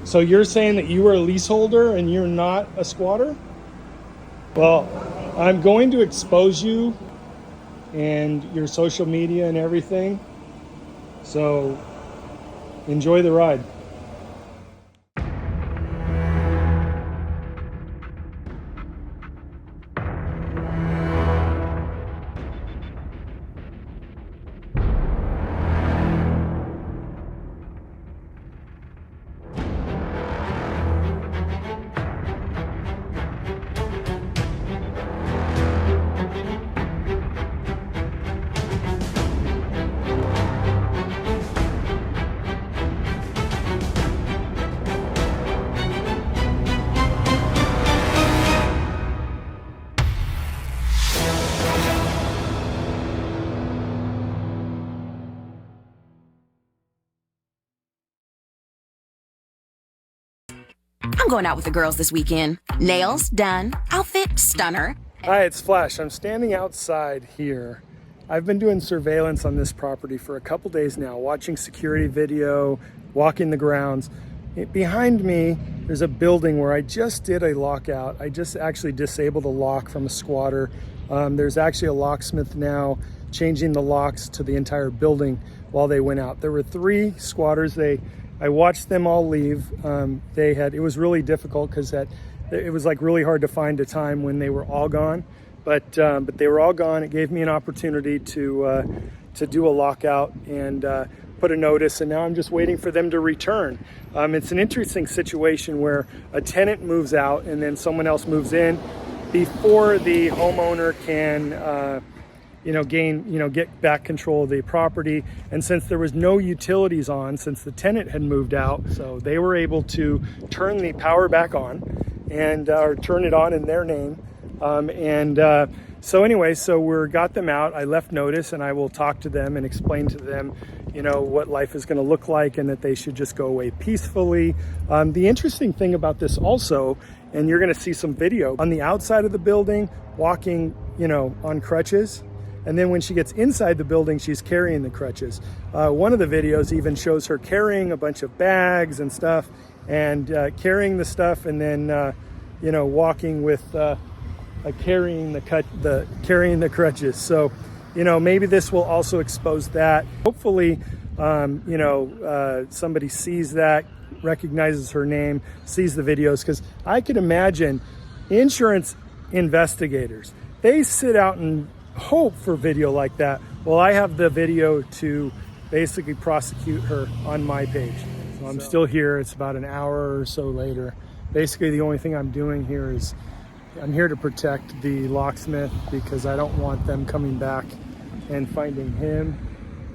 So you're saying that you are a leaseholder and you're not a squatter? Well, I'm going to expose you and your social media and everything. So enjoy the ride. I'm going out with the girls this weekend. Nails done, outfit stunner. Hi, it's Flash. I'm standing outside here. I've been doing surveillance on this property for a couple days now, watching security video, walking the grounds. Behind me, there's a building where I just did a lockout. I just actually disabled a lock from a squatter. There's actually a locksmith now changing the locks to the entire building while they went out. There were 3 squatters. I watched them all leave. It was really difficult because it was like really hard to find a time when they were all gone, but they were all gone. It gave me an opportunity to do a lockout and put a notice, and now I'm just waiting for them to return. It's an interesting situation where a tenant moves out and then someone else moves in before the homeowner can get back control of the property. And since there was no utilities on, since the tenant had moved out, so they were able to turn the power back on and or turn it on in their name. So we got them out. I left notice, and I will talk to them and explain to them, what life is going to look like and that they should just go away peacefully. The interesting thing about this also, and you're going to see some video on the outside of the building, walking, on crutches. And then when she gets inside the building, she's carrying the crutches. One of the videos even shows her carrying a bunch of bags and stuff, and carrying the stuff, and then walking with carrying the crutches. So maybe this will also expose that. Hopefully, somebody sees that, recognizes her name, sees the videos, because I could imagine insurance investigators, they sit out and hope for video like that. Well, I have the video to basically prosecute her on my page. So I'm still here. It's about an hour or so later. Basically, the only thing I'm doing here is I'm here to protect the locksmith, because I don't want them coming back and finding him.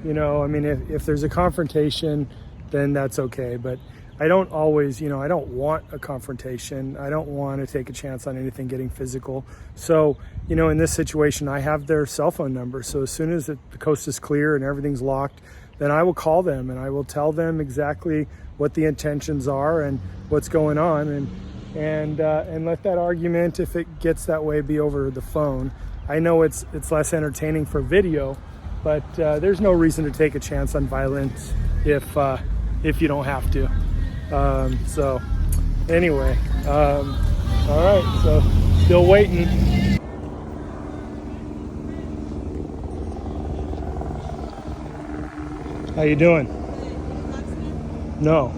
If there's a confrontation, then that's okay. But I don't always, I don't want a confrontation. I don't want to take a chance on anything getting physical. So, in this situation, I have their cell phone number. So as soon as the coast is clear and everything's locked, then I will call them and I will tell them exactly what the intentions are and what's going on, and let that argument, if it gets that way, be over the phone. I know it's less entertaining for video, but there's no reason to take a chance on violence if you don't have to. So anyway, all right, so still waiting. How you doing? No,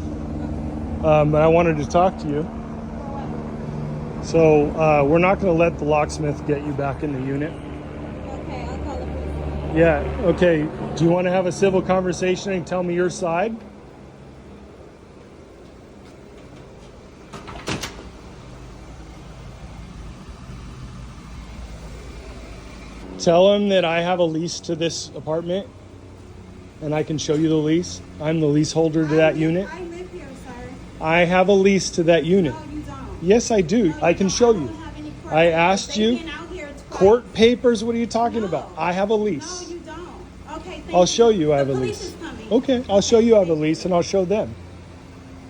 but I wanted to talk to you. So we're not going to let the locksmith get you back in the unit. Okay, I'll call the police. Yeah, okay. Do you want to have a civil conversation and tell me your side? Tell him that I have a lease to this apartment and I can show you the lease. I'm the leaseholder to that unit. I live here, sir. I have a lease to that unit. No, you don't. Yes, I do. I can show you. I asked you. Court papers, what are you talking about? I have a lease. No, you don't. Okay, thank I'll show you I have the a police lease. is coming. Okay, I'll show you I have a lease and I'll show them.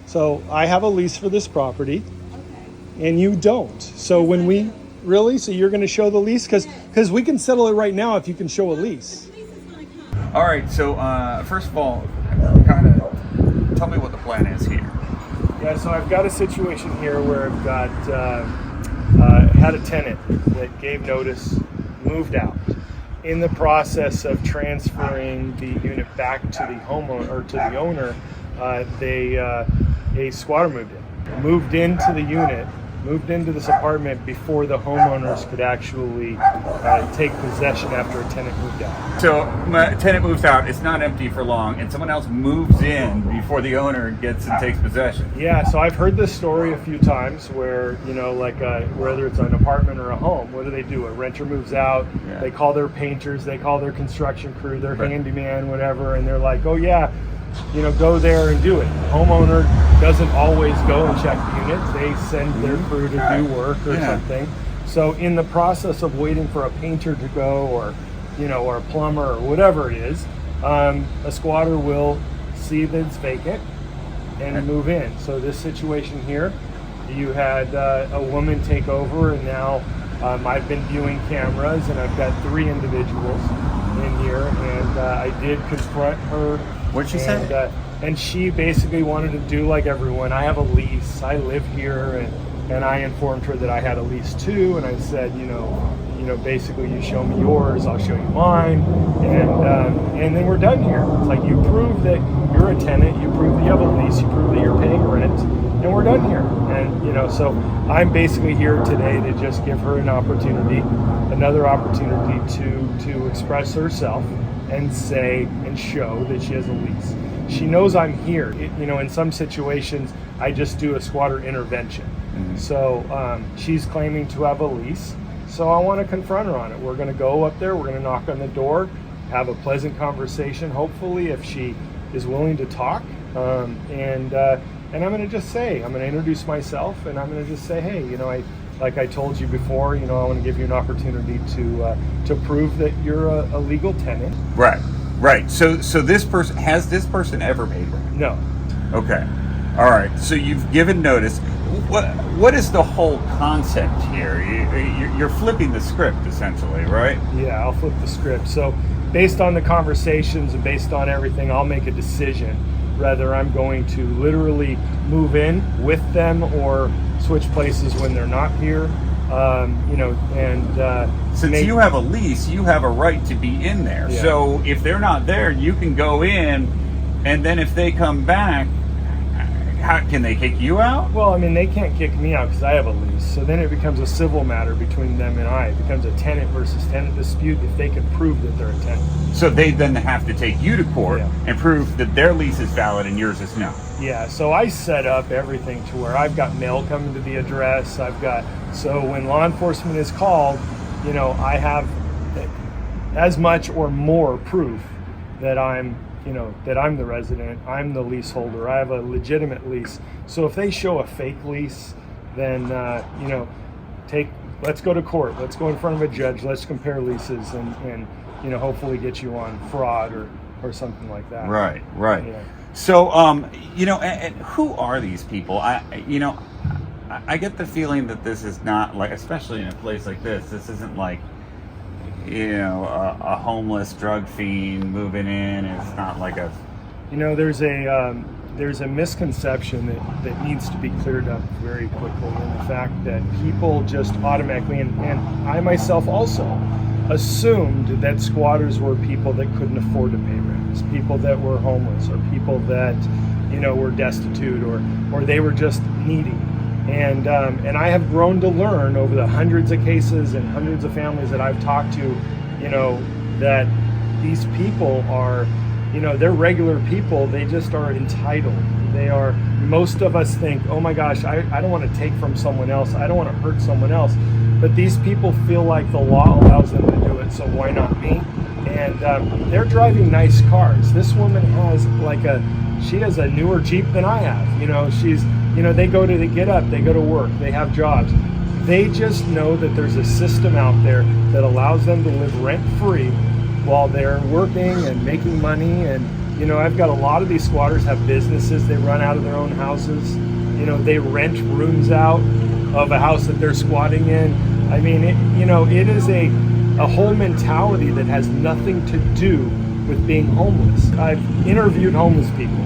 So I have a lease for this property Okay. and you don't. So when we, really? So you're going to show the lease? Because we can settle it right now if you can show a lease. The police is gonna come. All right, so first of all, kind of tell me what the plan is here. Yeah, so I've got a situation here where I've got had a tenant that gave notice, moved out. In the process of transferring the unit back to the homeowner or to the owner, a squatter moved into the unit, moved into this apartment before the homeowners could actually take possession after a tenant moved out. So a tenant moves out, it's not empty for long, and someone else moves in before the owner gets and takes possession. Yeah, so I've heard this story a few times where, you know, like whether it's an apartment or a home, what do? A renter moves out, they call their painters, they call their construction crew, their handyman, whatever, and they're like, oh yeah, you know, go there and do it. Homeowner doesn't always go and check the unit. They send their crew to do work or something. So in the process of waiting for a painter to go, or, you know, or a plumber or whatever it is, a squatter will see that it's vacant and move in. So this situation here, you had a woman take over, and now I've been viewing cameras, and I've got 3 individuals in here, and I did confront her. What'd she say? And she basically wanted to do like everyone. I have a lease. I live here, and I informed her that I had a lease too. And I said, you know, basically, you show me yours, I'll show you mine, and then we're done here. It's like, you prove that you're a tenant, you prove that you have a lease, you prove that you're paying rent, and we're done here. And you know, so I'm basically here today to just give her another opportunity to express herself and say and show that she has a lease. She knows I'm here. You know, in some situations, I just do a squatter intervention. So she's claiming to have a lease. So I want to confront her on it. We're going to go up there. We're going to knock on the door, have a pleasant conversation, hopefully, if she is willing to talk. And I'm going to just say, I'm going to introduce myself, and I'm going to just say, hey, you know, like I told you before, you know, I want to give you an opportunity to prove that you're a legal tenant. Right. So this person ever paid rent? No. Okay. All right. So you've given notice. What is the whole concept here? You're flipping the script, essentially, right? Yeah, I'll flip the script. So based on the conversations and based on everything, I'll make a decision whether I'm going to literally move in with them or switch places when they're not here. You know, and since you have a lease, you have a right to be in there. Yeah. So if they're not there, you can go in, and then if they come back, how can they kick you out? Well, I mean, they can't kick me out because I have a lease. So then it becomes a civil matter between them and I. It becomes a tenant versus tenant dispute if they can prove that they're a tenant. So they then have to take you to court and prove that their lease is valid and yours is not. Yeah, so I set up everything to where I've got mail coming to the address. So when law enforcement is called, you know, I have as much or more proof that I'm the resident, I'm the leaseholder, I have a legitimate lease. So if they show a fake lease, then, you know, let's go to court, let's go in front of a judge, let's compare leases and you know, hopefully get you on fraud or something like that. Right. Yeah. So, you know, and who are these people? I get the feeling that this is not like, especially in a place like this isn't like, you know, a homeless drug fiend moving in. It's not like a... You know, there's a misconception that needs to be cleared up very quickly, in the fact that people just automatically, and I myself also, assumed that squatters were people that couldn't afford to pay rent, people that were homeless, or people that, you know, were destitute, or they were just needy. And I have grown to learn over the hundreds of cases and hundreds of families that I've talked to, you know, that these people are, you know, they're regular people. They just are entitled. Most of us think, oh my gosh, I don't want to take from someone else. I don't want to hurt someone else. But these people feel like the law allows them to do it, so why not me? And they're driving nice cars. This woman has she has a newer Jeep than I have. You know, they get up, they go to work, they have jobs. They just know that there's a system out there that allows them to live rent-free while they're working and making money. And, you know, I've got a lot of these squatters have businesses. They run out of their own houses. You know, they rent rooms out of a house that they're squatting in. I mean, it is a whole mentality that has nothing to do with being homeless. I've interviewed homeless people.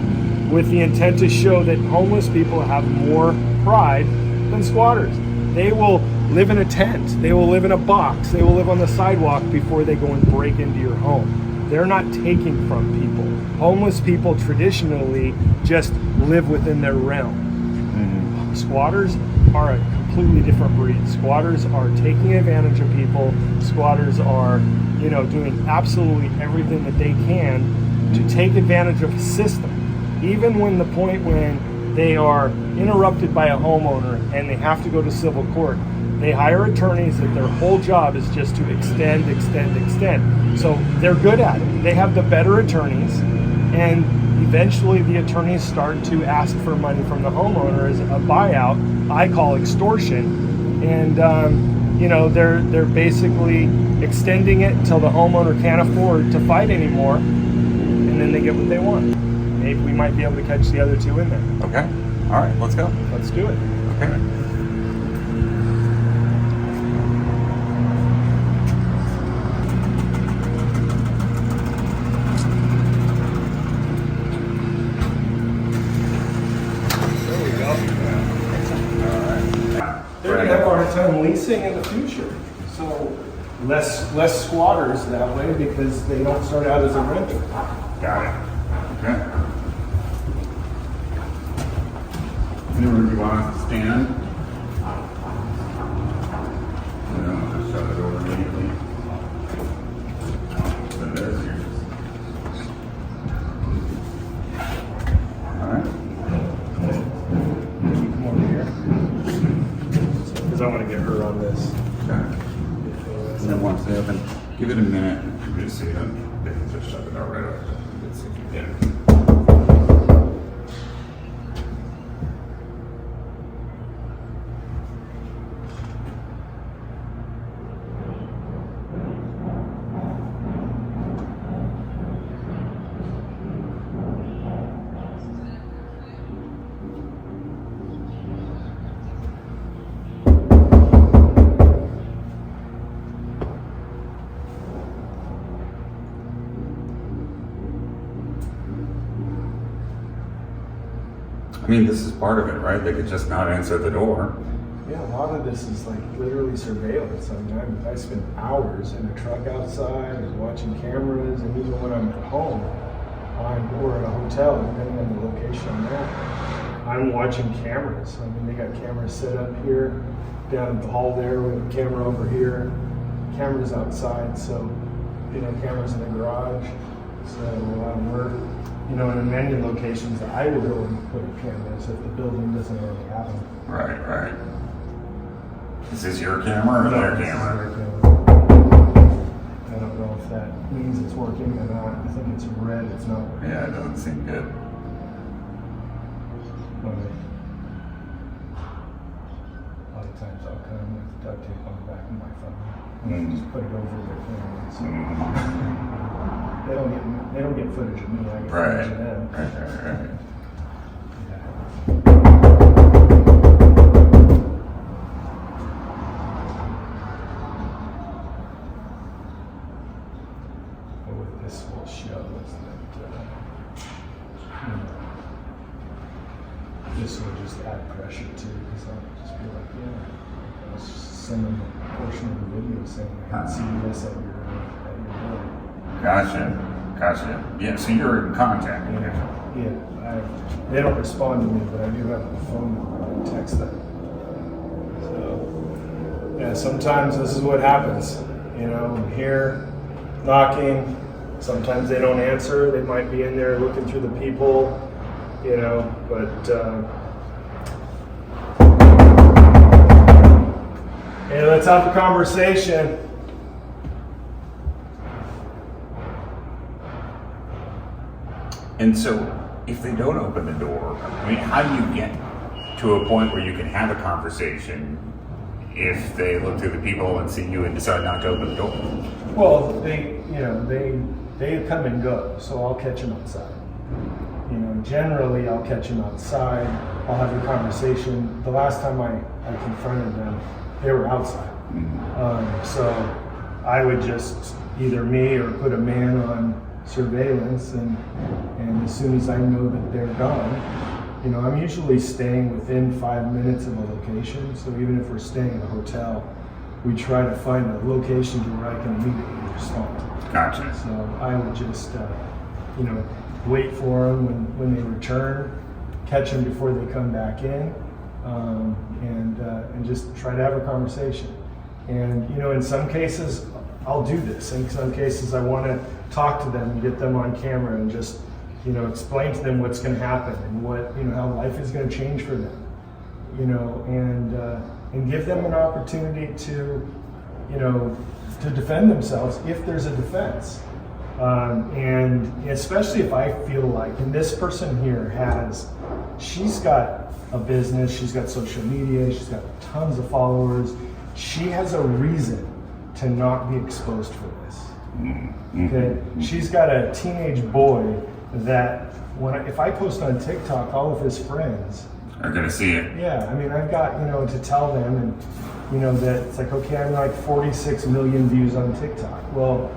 with the intent to show that homeless people have more pride than squatters. They will live in a tent, they will live in a box, they will live on the sidewalk before they go and break into your home. They're not taking from people. Homeless people traditionally just live within their realm. Mm-hmm. Squatters are a completely different breed. Squatters are taking advantage of people. Squatters are, doing absolutely everything that they can to take advantage of a system. Even when the point when they are interrupted by a homeowner and they have to go to civil court, they hire attorneys that their whole job is just to extend. So they're good at it. They have the better attorneys, and eventually the attorneys start to ask for money from the homeowner as a buyout. I call extortion. And they're basically extending it until the homeowner can't afford to fight anymore, and then they get what they want. Maybe we might be able to catch the other two in there. Okay. All right, let's go. Let's do it. Okay. There we go. They're going to have a hard time leasing in the future. So less squatters that way because they don't start out as a renter. Got it. Okay. Anywhere you want us to stand? Just shut it over immediately. So there's yours. All right. Come over here. Because I want to get her on this. Okay. And then once they open, give it a minute. You just see it. They can just shut it out right away. Let's see if you get it. I mean, this is part of it, right? They could just not answer the door. Yeah, a lot of this is like literally surveillance. I mean, I spend hours in a truck outside or watching cameras, and even when I'm at home or at a hotel, depending on the location I'm at, I'm watching cameras. I mean, they got cameras set up here, down at the hall there, with a camera over here, cameras outside, so, cameras in the garage. So we're, in many locations, I will go and put cameras if the building doesn't already have them. Right. Is this your camera or their camera? I don't know if that means it's working or not. I think it's red, it's not working. Yeah, it doesn't seem good. Okay. A lot of times I'll come with duct tape on the back of my phone and just put it over their camera. So they don't get footage of me, I get footage of them. Right. Yeah. What this will show is that this will just add pressure too, because I'll just be like, let's just send them a portion of the video saying I can see this at your door. Gotcha. Yeah, so you're in contact. Yeah. They don't respond to me, but I do have a phone number. I can text them. So, yeah, sometimes this is what happens. I'm here knocking. Sometimes they don't answer. They might be in there looking through the people, but hey, let's have a conversation. And so, if they don't open the door, how do you get to a point where you can have a conversation if they look through the people and see you and decide not to open the door? Well, they come and go, so I'll catch them outside. Generally I'll catch them outside. I'll have a conversation. The last time I confronted them, they were outside. Mm-hmm. So I would just either me or put a man on surveillance, and as soon as I know that they're gone, you know, I'm usually staying within 5 minutes of a location. So even if we're staying in a hotel, we try to find a location to where I can immediately respond. Gotcha. So I would just, you know, wait for them when they return, catch them before they come back in, and just try to have a conversation. And you know, in some cases, I'll do this. In some cases, I want to talk to them and get them on camera and just, you know, explain to them what's going to happen and what, you know, how life is going to change for them. You know, and give them an opportunity to, you know, to defend themselves if there's a defense. And especially if I feel like, and this person here she's got a business, she's got social media, she's got tons of followers. She has a reason to not be exposed for this. Okay, she's got a teenage boy that if I post on TikTok, all of his friends are gonna see it. Yeah, I mean, I've got, you know, to tell them, and you know, that it's like, okay, I'm like 46 million views on TikTok. Well,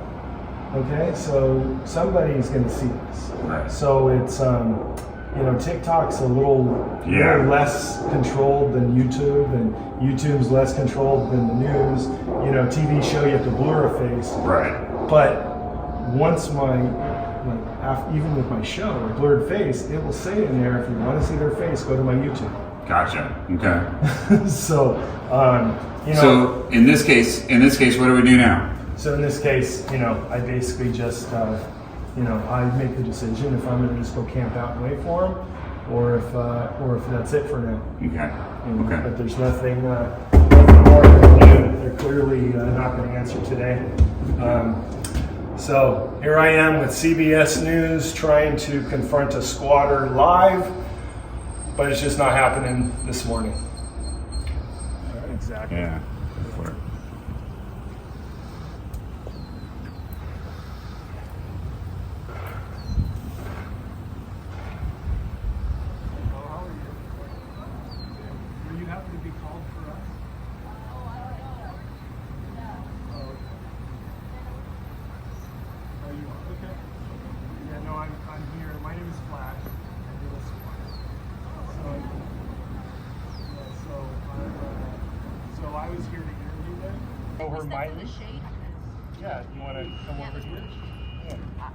okay, so somebody's gonna see this. Right. So it's, you know, TikTok's a little less controlled than YouTube, and YouTube's less controlled than the news. You know, TV show, you have to blur a face. Right. But once even with my show, a blurred face, it will say in there, if you want to see their face, go to my YouTube. Gotcha. Okay. So, you know. So in this case, what do we do now? So in this case, you know, I basically just, you know, I make the decision if I'm going to just go camp out and wait for them, or if that's it for now. Okay. You know, Okay. But there's nothing more to do. They're clearly not going to answer today. So here I am with CBS News trying to confront a squatter live, but it's just not happening this morning. Exactly. Yeah. Were you happy to be called for us? Oh, you are? Okay. Yeah, no, I'm here. My name is Flash. I'm the squatter. So I was here to interview them. Oh, her mic? Yeah, you want to come over here? Yeah.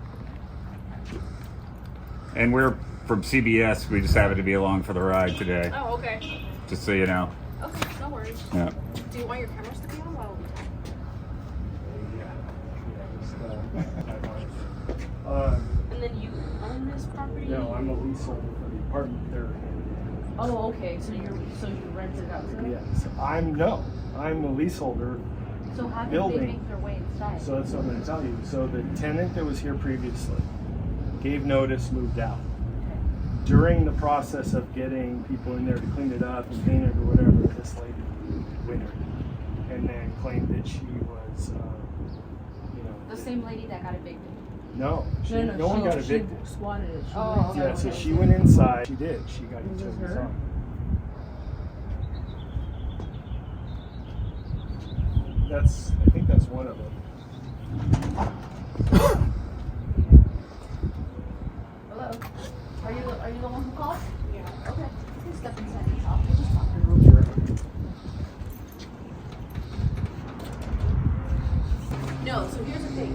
And we're from CBS. We just happened to be along for the ride today. Oh, okay. Just so you know. Okay, no worries. Yeah. Do you want your cameras to be on while we talk? And then you own this property? No, I'm a leaseholder for the apartment they're in. Oh, okay. So you rented it out to them? Yes. I'm a leaseholder. So how did Building. they make their way inside? So that's what I'm going to tell you. So the tenant that was here previously gave notice, moved out. During the process of getting people in there to clean it up and paint it or whatever, this lady wintered and then claimed that she was, you know, The same lady that got evicted? no one got evicted. She squatted it. Oh, Yeah, so she went inside. She did. She got utilities on. I think that's one of them. Hello? Are you the one who called? Yeah. Okay. You can step inside and talk. We'll just talk. No, so here's the thing.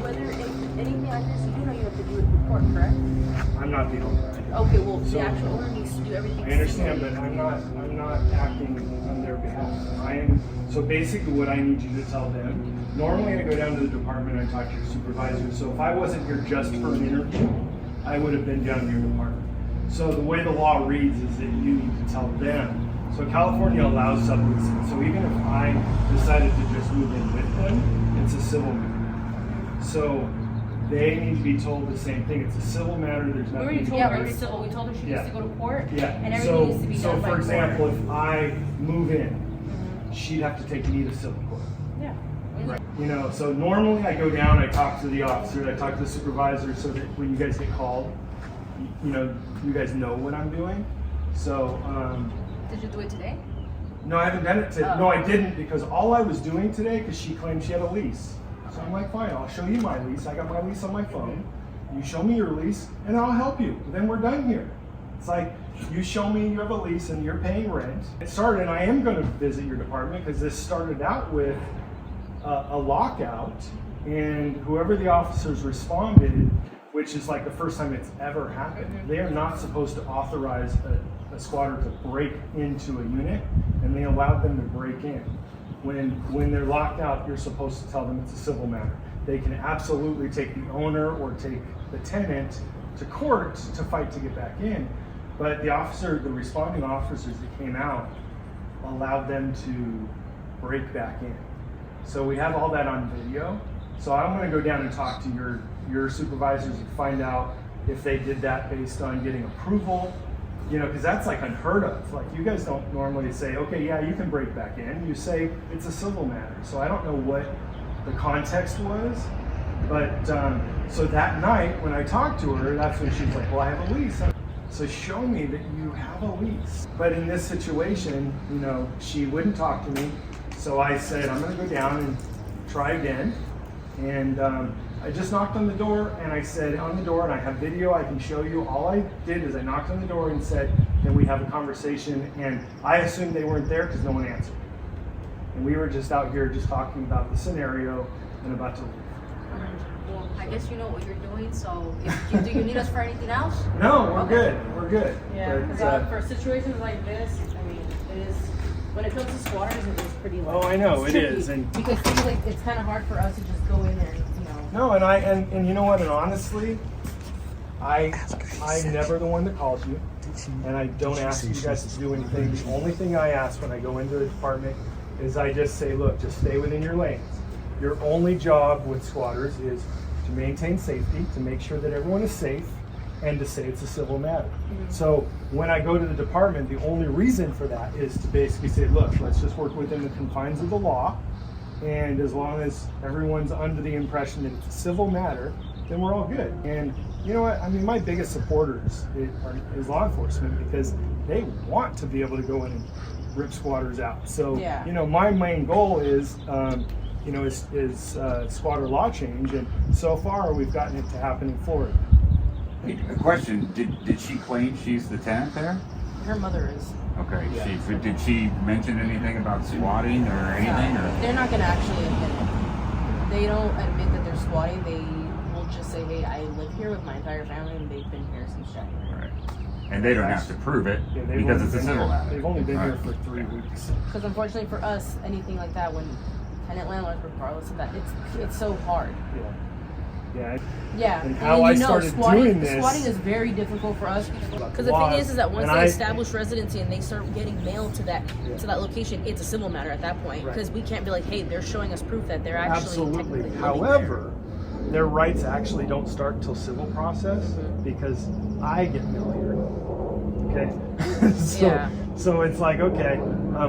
Whether anything like this, you do know you have to do it in court, correct? I'm not the owner. Okay, well, So- the actual owner needs to do everything. I understand, but I'm not acting on their behalf. So basically what I need you to tell them, normally I go down to the department, I talk to your supervisor, so if I wasn't here just for an interview, I would have been down to your department. So the way the law reads is that you need to tell them. So California allows subleasing, so even if I decided to just move in with them, it's a civil matter. So they need to be told the same thing. It's a civil matter, there's We nothing. already told to her do. it's civil. We told her she Yeah. needs to go to court. Yeah. And everything needs to be done by for court. example, if I move in, she'd have to take me to civil court. Yeah. You know, so normally I go down, I talk to the officer, I talk to the supervisor, so that when you guys get called, you know, you guys know what I'm doing. So, Did you do it today? no, I haven't done it today. Oh. No, I didn't, because all I was doing today, because she claimed she had a lease. So I'm like, fine, I'll show you my lease. I got my lease on my phone. You show me your lease and I'll help you. Then we're done here. It's like, you show me you have a lease and you're paying rent. It started, and I am going to visit your department because this started out with a lockout, and whoever the officers responded, which is like the first time it's ever happened, they are not supposed to authorize a squatter to break into a unit, and they allowed them to break in. When they're locked out, you're supposed to tell them it's a civil matter. They can absolutely take the owner or take the tenant to court to fight to get back in, but the responding officers that came out allowed them to break back in. So we have all that on video. So I'm going to go down and talk to your supervisors and find out if they did that based on getting approval, you know, because that's like unheard of. Like, you guys don't normally say, okay, yeah, you can break back in. You say it's a civil matter. So I don't know what the context was, but so that night when I talked to her, that's when she's like, well, I have a lease. So show me that you have a lease. But in this situation, you know, she wouldn't talk to me. So I said, I'm going to go down and try again. And I just knocked on the door, and I said, on the door, and I have video I can show you. All I did is I knocked on the door and said, can we have a conversation? And I assumed they weren't there because no one answered. And we were just out here just talking about the scenario and about to leave. Well, I guess you know what you're doing, so do you need us for anything else? No, we're good. We're good. Yeah, But, because for situations like this, I mean, it is, when it comes to squatters, it is pretty like, oh, I know, it's it tricky, is. And because things like, it's kind of hard for us to just go in there and, you know. no, and you know what? And honestly, I'm never the one that calls you, and I don't ask you guys to do anything. The only thing I ask when I go into a department is I just say, look, just stay within your lanes. Your only job with squatters is to maintain safety, to make sure that everyone is safe, and to say it's a civil matter. So when I go to the department, the only reason for that is to basically say, look, let's just work within the confines of the law, and as long as everyone's under the impression that it's a civil matter, then we're all good. And you know what? I mean, my biggest supporters is law enforcement, because they want to be able to go in and rip squatters out. So, Yeah. you know, my main goal is squatter law change, and so far we've gotten it to happen in Florida. Hey, a question, did she claim she's the tenant there? Her mother is. Okay, Yeah. did she mention anything about squatting or anything? Or? They're not going to actually admit it. They don't admit that they're squatting. They will just say, hey, I live here with my entire family, and they've been here since January. Right. And they don't have to prove it Yeah, because it's a civil matter. They've only been here Right. for 3 weeks. Because unfortunately for us, anything like that, when tenant landlords, regardless of that, it's so hard. Yeah. Yeah. Yeah, And how I started doing this- squatting is very difficult for us because the laws, thing is that once and they I- establish residency and they start getting mail to that location, it's a civil matter at that point, Right. because we can't be like, hey, they're showing us proof that they're actually Absolutely. technically living However, their rights actually don't start until civil process, because I get mail here. Okay. So it's like, okay,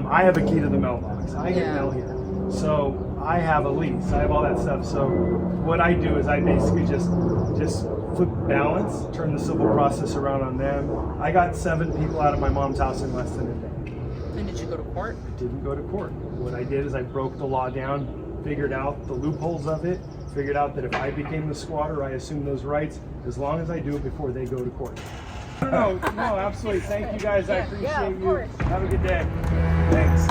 I have a key to the mailbox. I get Yeah. mail here. So I have a lease. I have all that stuff. So what I do is I basically just flip balance, turn the civil process around on them. I got 7 people out of my mom's house in less than a day. there. And did you go to court? I didn't go to court. What I did is I broke the law down, figured out the loopholes of it, figured out that if I became the squatter, I assume those rights, as long as I do it before they go to court. No, absolutely. Thank you guys. I appreciate of you. course. Have a good day. Thanks.